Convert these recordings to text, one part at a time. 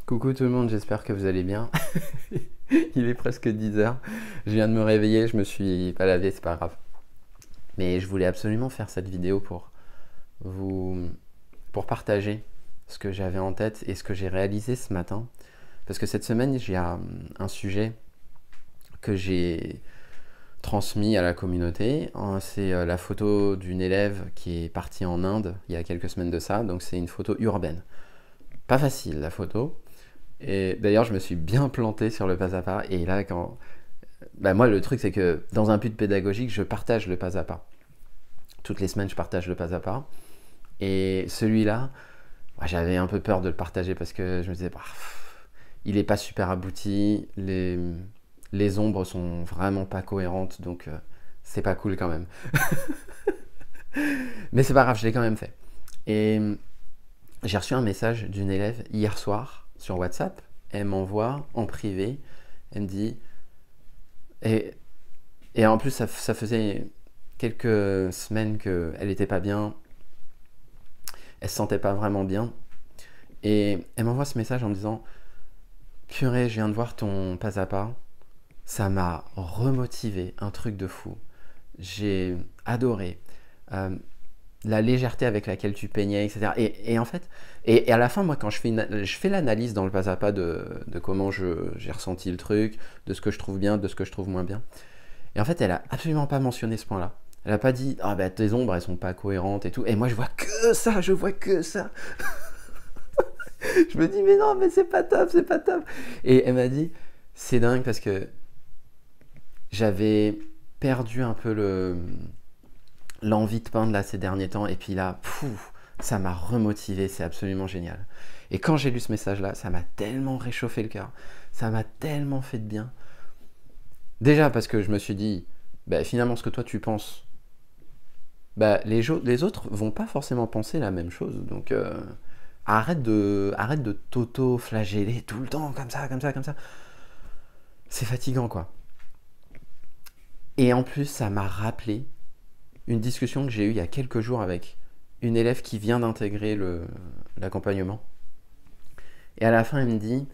Coucou tout le monde, j'espère que vous allez bien. Il est presque 10 heures. Je viens de me réveiller, je me suis pas lavé, c'est pas grave. Mais je voulais absolument faire cette vidéo pour vous pour partager ce que j'avais en tête et ce que j'ai réalisé ce matin. Parce que cette semaine, j'ai un sujet que j'ai transmis à la communauté. C'est la photo d'une élève qui est partie en Inde il y a quelques semaines de ça. Donc c'est une photo urbaine. Pas facile la photo. Et d'ailleurs, je me suis bien planté sur le pas à pas. Et là, moi, le truc, c'est que dans un but pédagogique, je partage le pas à pas. Toutes les semaines, je partage le pas à pas. Et celui-là, j'avais un peu peur de le partager parce que je me disais, il est pas super abouti. Les ombres sont vraiment pas cohérentes. Donc, c'est pas cool quand même. Mais c'est pas grave, je l'ai quand même fait. Et j'ai reçu un message d'une élève hier soir sur WhatsApp. Elle m'envoie en privé. Elle me dit... Et, et en plus, ça faisait quelques semaines qu'elle n'était pas bien. Elle se sentait pas vraiment bien. Et elle m'envoie ce message en me disant: Purée, je viens de voir ton pas à pas. Ça m'a remotivé, un truc de fou. J'ai adoré la légèreté avec laquelle tu peignais, etc. Et en fait, et à la fin, moi, quand je fais l'analyse dans le pas à pas de comment j'ai ressenti le truc, de ce que je trouve bien, de ce que je trouve moins bien. Et en fait, elle a absolument pas mentionné ce point-là. Elle a pas dit: ah bah tes ombres elles sont pas cohérentes et tout. Et moi je vois que ça, je vois que ça. Je me dis mais non, mais c'est pas top, c'est pas top. Et elle m'a dit: c'est dingue parce que j'avais perdu un peu l'envie de peindre là ces derniers temps. Et puis là, ça m'a remotivé, c'est absolument génial. Et quand j'ai lu ce message-là, ça m'a tellement réchauffé le cœur. Ça m'a tellement fait de bien. Déjà parce que je me suis dit, finalement ce que toi tu penses, les autres vont pas forcément penser la même chose. Donc arrête de t'auto-flageller tout le temps comme ça, comme ça, comme ça. C'est fatigant quoi. Et en plus, ça m'a rappelé une discussion que j'ai eue il y a quelques jours avec une élève qui vient d'intégrer l'accompagnement. Et à la fin, elle me dit,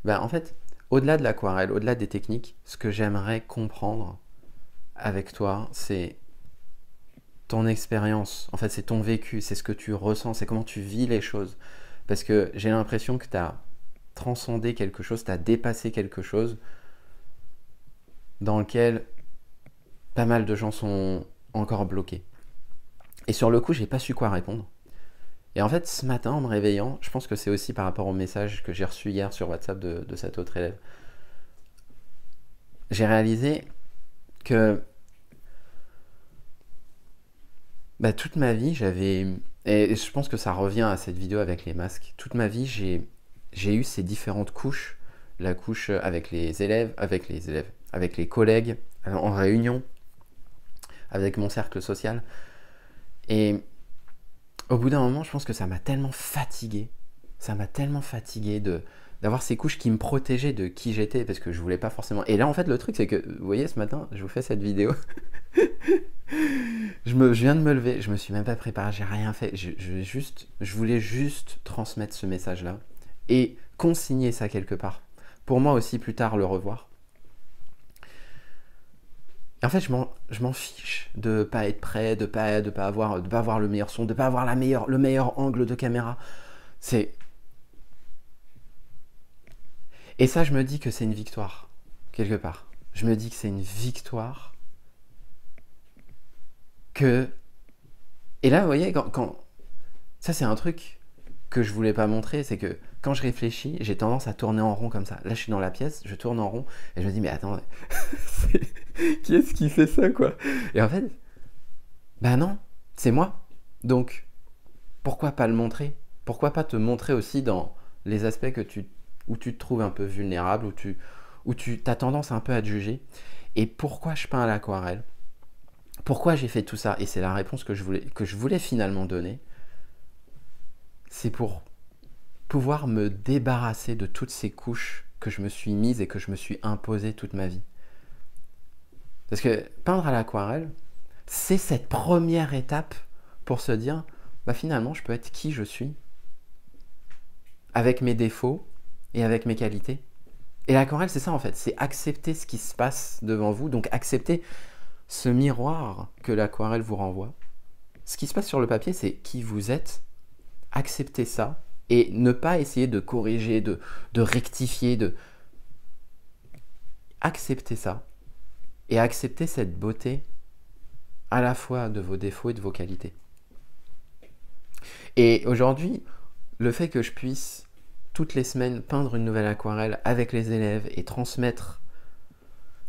en fait, au-delà de l'aquarelle, au-delà des techniques, ce que j'aimerais comprendre avec toi, c'est ton expérience. En fait, c'est ton vécu, c'est ce que tu ressens, c'est comment tu vis les choses. Parce que j'ai l'impression que tu as transcendé quelque chose, tu as dépassé quelque chose dans lequel pas mal de gens sont encore bloqués. Et sur le coup, j'ai pas su quoi répondre. Et en fait, ce matin, en me réveillant, je pense que c'est aussi par rapport au message que j'ai reçu hier sur WhatsApp de cette autre élève, j'ai réalisé que toute ma vie, et je pense que ça revient à cette vidéo avec les masques, toute ma vie, j'ai eu ces différentes couches. La couche avec les élèves, avec les collègues, en réunion, avec mon cercle social. Et au bout d'un moment, je pense que ça m'a tellement fatigué. Ça m'a tellement fatigué d'avoir ces couches qui me protégeaient de qui j'étais, parce que je voulais pas forcément... Et là, en fait, le truc, c'est que, vous voyez, ce matin, je vous fais cette vidéo. Je viens de me lever, je me suis même pas préparé, j'ai rien fait. Je voulais juste transmettre ce message-là et consigner ça quelque part. Pour moi aussi, plus tard, le revoir. Et en fait, je m'en fiche de pas être prêt, de pas avoir le meilleur son, de pas avoir le meilleur angle de caméra. Et ça, je me dis que c'est une victoire, quelque part. Je me dis que c'est une victoire que... Et là, vous voyez, ça, c'est un truc que je voulais pas montrer, c'est que quand je réfléchis, j'ai tendance à tourner en rond comme ça. Là, je suis dans la pièce, je tourne en rond, et je me dis, mais attends, qui est-ce qui fait ça, quoi? Et en fait, non, c'est moi. Donc, pourquoi pas le montrer? Pourquoi pas te montrer aussi dans les aspects où tu te trouves un peu vulnérable, où tu as tendance un peu à te juger? Et pourquoi je peins à l'aquarelle? Pourquoi j'ai fait tout ça? Et c'est la réponse que je voulais finalement donner. C'est pour pouvoir me débarrasser de toutes ces couches que je me suis mises et que je me suis imposées toute ma vie. Parce que peindre à l'aquarelle, c'est cette première étape pour se dire, finalement, je peux être qui je suis, avec mes défauts, et avec mes qualités. Et l'aquarelle, c'est ça en fait, c'est accepter ce qui se passe devant vous, donc accepter ce miroir que l'aquarelle vous renvoie. Ce qui se passe sur le papier, c'est qui vous êtes, accepter ça, et ne pas essayer de corriger, de rectifier, de... Accepter ça, et accepter cette beauté à la fois de vos défauts et de vos qualités. Et aujourd'hui, le fait que je puisse toutes les semaines peindre une nouvelle aquarelle avec les élèves et transmettre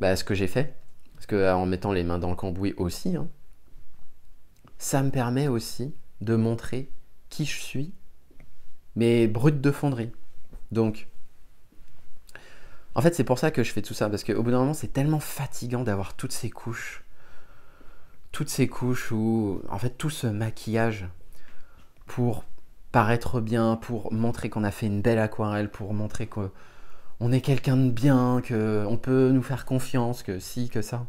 ce que j'ai fait, parce qu'en mettant les mains dans le cambouis aussi, hein, ça me permet aussi de montrer qui je suis, mais brut de fonderie. Donc, en fait, c'est pour ça que je fais tout ça, parce qu'au bout d'un moment, c'est tellement fatigant d'avoir toutes ces couches où, en fait, tout ce maquillage pour paraître bien, pour montrer qu'on a fait une belle aquarelle, pour montrer qu'on est quelqu'un de bien, qu'on peut nous faire confiance, que si, que ça.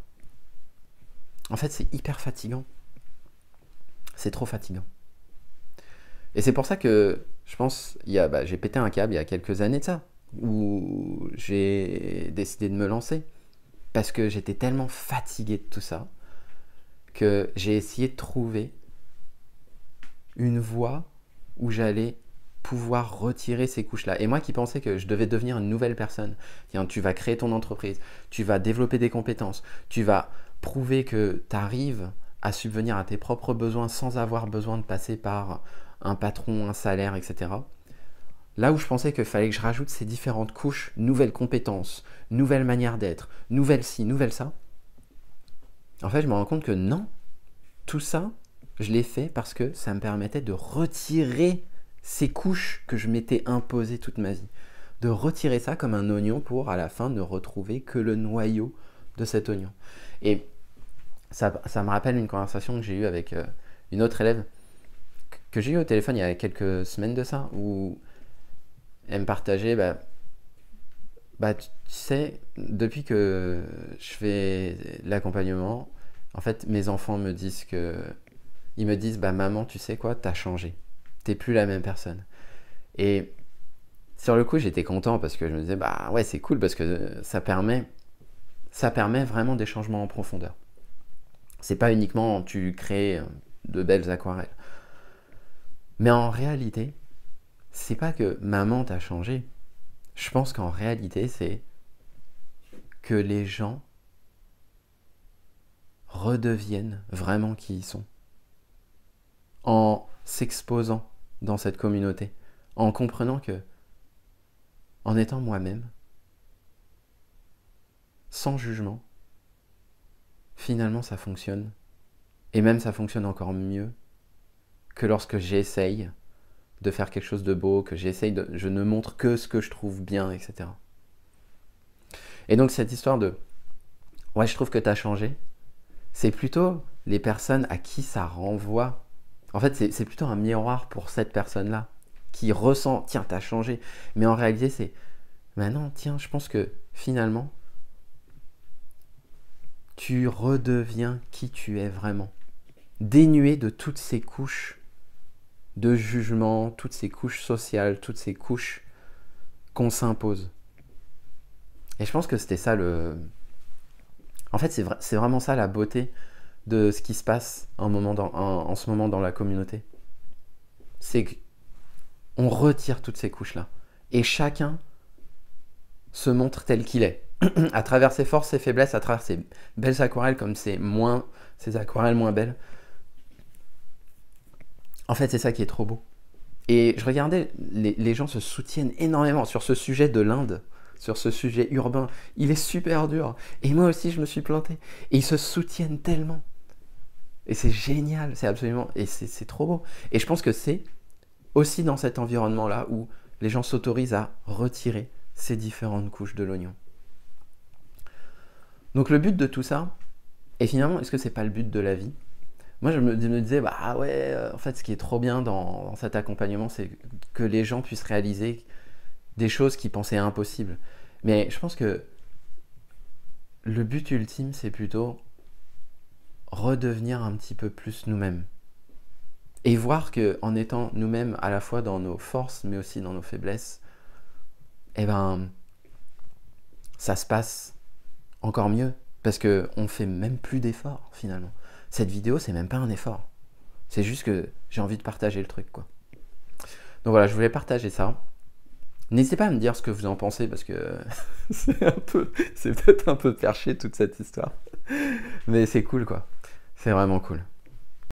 En fait, c'est hyper fatigant. C'est trop fatigant. Et c'est pour ça que, je pense, j'ai pété un câble il y a quelques années de ça, où j'ai décidé de me lancer. Parce que j'étais tellement fatigué de tout ça, que j'ai essayé de trouver une voie où j'allais pouvoir retirer ces couches-là. Et moi qui pensais que je devais devenir une nouvelle personne, tiens, tu vas créer ton entreprise, tu vas développer des compétences, tu vas prouver que tu arrives à subvenir à tes propres besoins sans avoir besoin de passer par un patron, un salaire, etc. Là où je pensais qu'il fallait que je rajoute ces différentes couches, nouvelles compétences, nouvelles manières d'être, nouvelles ci, nouvelles ça, en fait je me rends compte que non, tout ça, je l'ai fait parce que ça me permettait de retirer ces couches que je m'étais imposées toute ma vie. De retirer ça comme un oignon pour à la fin ne retrouver que le noyau de cet oignon. Et ça me rappelle une conversation que j'ai eue avec une autre élève que j'ai eue au téléphone il y a quelques semaines de ça, où elle me partageait, tu sais, depuis que je fais l'accompagnement, en fait, mes enfants me disent ils me disent, maman, tu sais quoi, t'as changé. T'es plus la même personne. Et sur le coup, j'étais content parce que je me disais, ouais, c'est cool parce que ça permet vraiment des changements en profondeur. C'est pas uniquement tu crées de belles aquarelles. Mais en réalité, c'est pas que maman t'a changé. Je pense qu'en réalité, c'est que les gens redeviennent vraiment qui ils sont. En s'exposant dans cette communauté, en comprenant que, en étant moi-même, sans jugement, finalement ça fonctionne. Et même ça fonctionne encore mieux que lorsque j'essaye de faire quelque chose de beau, je ne montre que ce que je trouve bien, etc. Et donc cette histoire de « ouais, je trouve que tu as changé », c'est plutôt les personnes à qui ça renvoie. En fait, c'est plutôt un miroir pour cette personne-là qui ressent « tiens, tu as changé ». Mais en réalité, c'est « non, tiens, je pense que finalement, tu redeviens qui tu es vraiment ». Dénué de toutes ces couches de jugement, toutes ces couches sociales, toutes ces couches qu'on s'impose. Et je pense que c'était ça En fait, c'est vraiment ça la beauté de ce qui se passe en ce moment dans la communauté. C'est qu'on retire toutes ces couches-là. Et chacun se montre tel qu'il est. À travers ses forces, ses faiblesses, à travers ses belles aquarelles comme ses aquarelles moins belles. En fait, c'est ça qui est trop beau. Et je regardais, les gens se soutiennent énormément sur ce sujet de l'Inde, sur ce sujet urbain. Il est super dur. Et moi aussi, je me suis planté. Et ils se soutiennent tellement. Et c'est génial, c'est absolument... Et c'est trop beau. Et je pense que c'est aussi dans cet environnement-là où les gens s'autorisent à retirer ces différentes couches de l'oignon. Donc le but de tout ça, et finalement, est-ce que c'est pas le but de la vie ? Moi, je me disais, en fait, ce qui est trop bien dans cet accompagnement, c'est que les gens puissent réaliser des choses qu'ils pensaient impossibles. Mais je pense que le but ultime, c'est plutôt redevenir un petit peu plus nous-mêmes. Et voir qu'en étant nous-mêmes à la fois dans nos forces, mais aussi dans nos faiblesses, eh ben, ça se passe encore mieux. Parce qu'on fait même plus d'efforts, finalement. Cette vidéo, c'est même pas un effort. C'est juste que j'ai envie de partager le truc, quoi. Donc voilà, je voulais partager ça. N'hésitez pas à me dire ce que vous en pensez, parce que c'est peut-être un peu perché, toute cette histoire. Mais c'est cool, quoi. C'est vraiment cool.